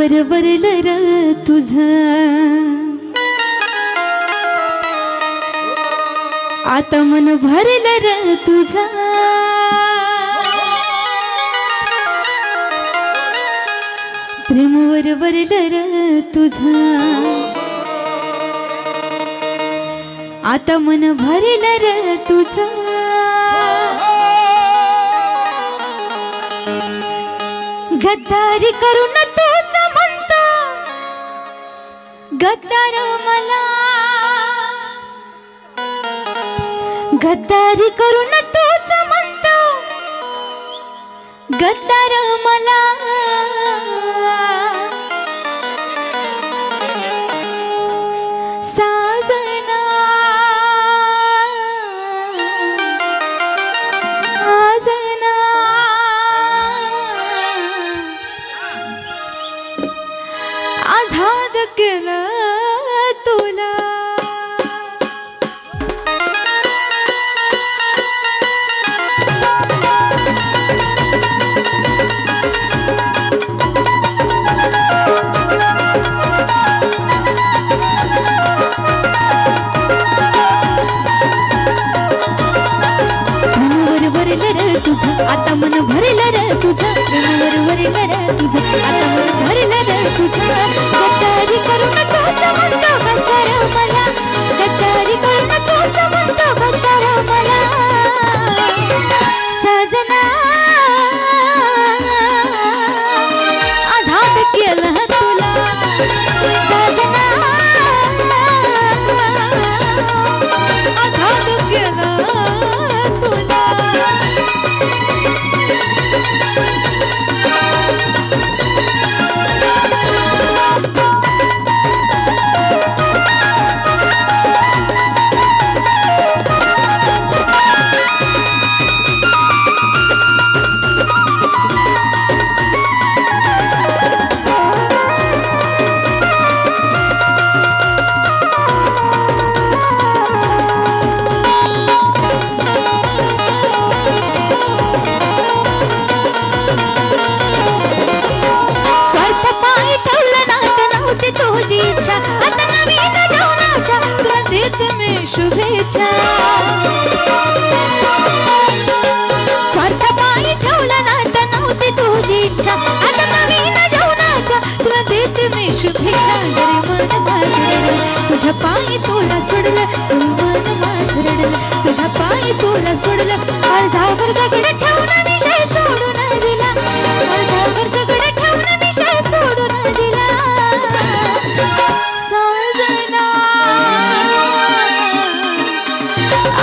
प्रेमावर वरलं र तुझं, आता मन भरलं र तुझं, प्रेमावर वरलं र तुझं, आता मन भरलं र तुझं. गद्दारी करून तूच म्हणतो गद्दार मला, गद्दारी करून तूच म्हणतो गद्दार मला. साजना आजना आझाद केलं तुला. आता मन भरलं र तुझं, प्रेमावर वरलं र तुझं, आता मन भरलं र तुझं. गद्दारी करून तूच म्हणतो गद्दार मला, गद्दारी करून तूच म्हणतो गद्दार मला. सजना आझाद केलं तुला, सजना आझाद केलं तुला. आता नवीन जेवणाच्या तुला देते मी शुभेच्छा. स्वार्थ पायी ठेवलं ना तर नव्हती तुझी इच्छा, आता नवीन जेवणाच्या तुला देते मी शुभेच्छा. जरी मन माझं रडलं तुझ्या पायी तुला सोडलं, मन माझं रडलं तुझ्या पायी तुला सोडलं. माझ्यावर दगड ठेवून विषय सोडून दिला, माझ्यावर दगड ठेवून विषय सोडून दिला. सजना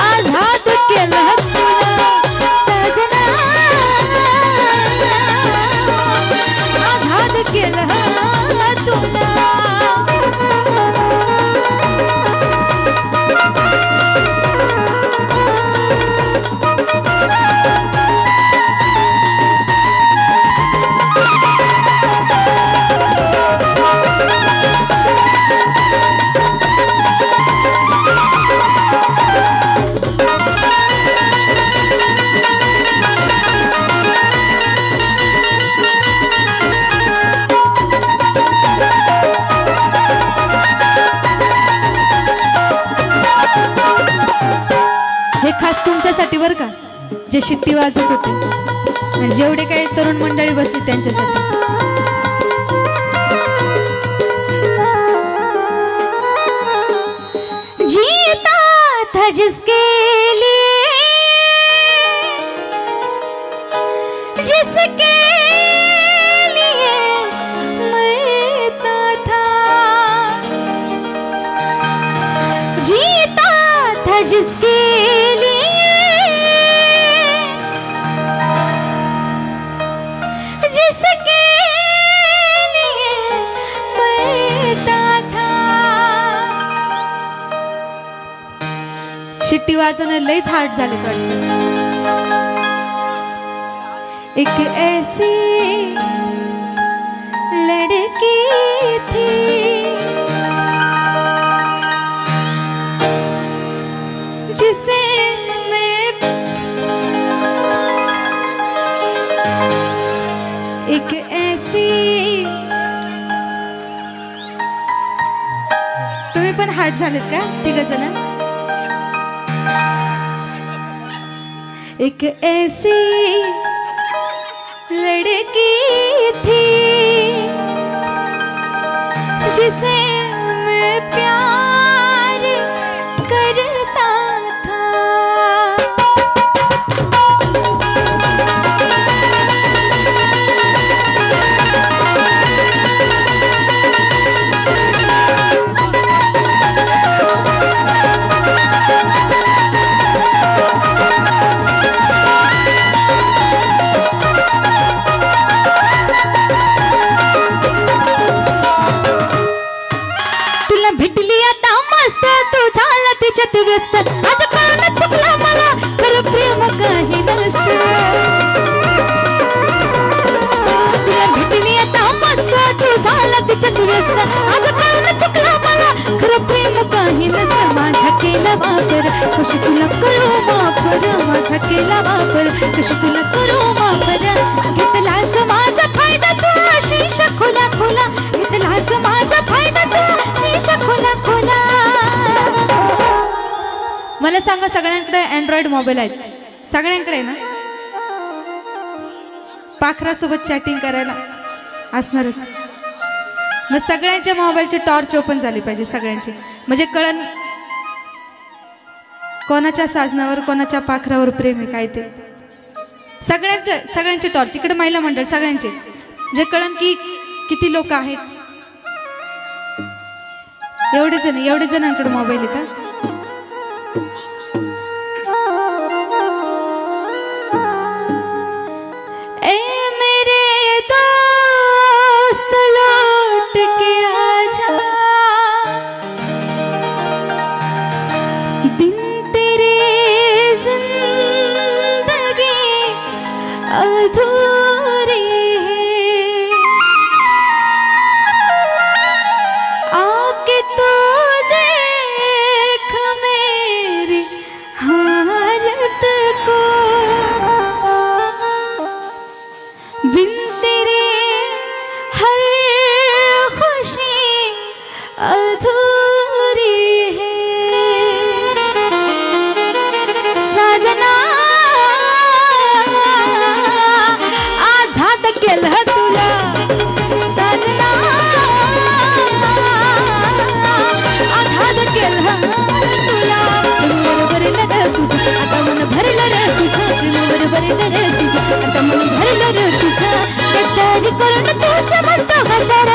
आझाद केलं तुला, सजना आझाद केलं तुला. हे खास तुमच्यासाठी बरं का, जे शिट्टी वाजत होते आणि जेवढे काही तरुण मंडळी बसली त्यांच्यासाठी. जीता था जिसके लिए, जिसके लिए मरता था, जीता था जिसके शिट्टी वाजवणं लईच हार्ड झाले वाटतं. एक ऐसी लड़की थी जिसे मैं, एक ऐसी पण हार्ट झालेत का तिघ जण? एक ऐसी लड़की थी जिसे मैं प्यार करता था। व्यस्त आज कान चुकला मला खरं प्रेम काही नसतं। तुला भेटली आता मस्त तू झाला तिच्यात व्यस्त आज कान चुकला मला खरं प्रेम काही नसतं। माझा केला वापर कशी तुला करू वापर माझा केला वापर कशी तुला करू वापर घेतलास माझा फायदा तू शीशा खोला खोला घेतलास माझा फायदा तू शीशा खोला खोला। मला सांगा सगळ्यांकडे अँड्रॉइड मोबाईल आहेत सगळ्यांकडे आहे ना? पाखरासोबत चॅटिंग करायला असणारच मग सगळ्यांच्या मोबाईलची टॉर्च ओपन झाली पाहिजे सगळ्यांची म्हणजे कळण कोणाच्या साजनावर कोणाच्या पाखरावर प्रेम आहे काय ते सगळ्यांची टॉर्च इकडे महिला मंडळ सगळ्यांचे जे कळण की किती लोक आहेत एवढे जणांकडे मोबाईल आहे का? आता मन भरलं रे तुझं गद्दारी करून तूच म्हणतो गद्दार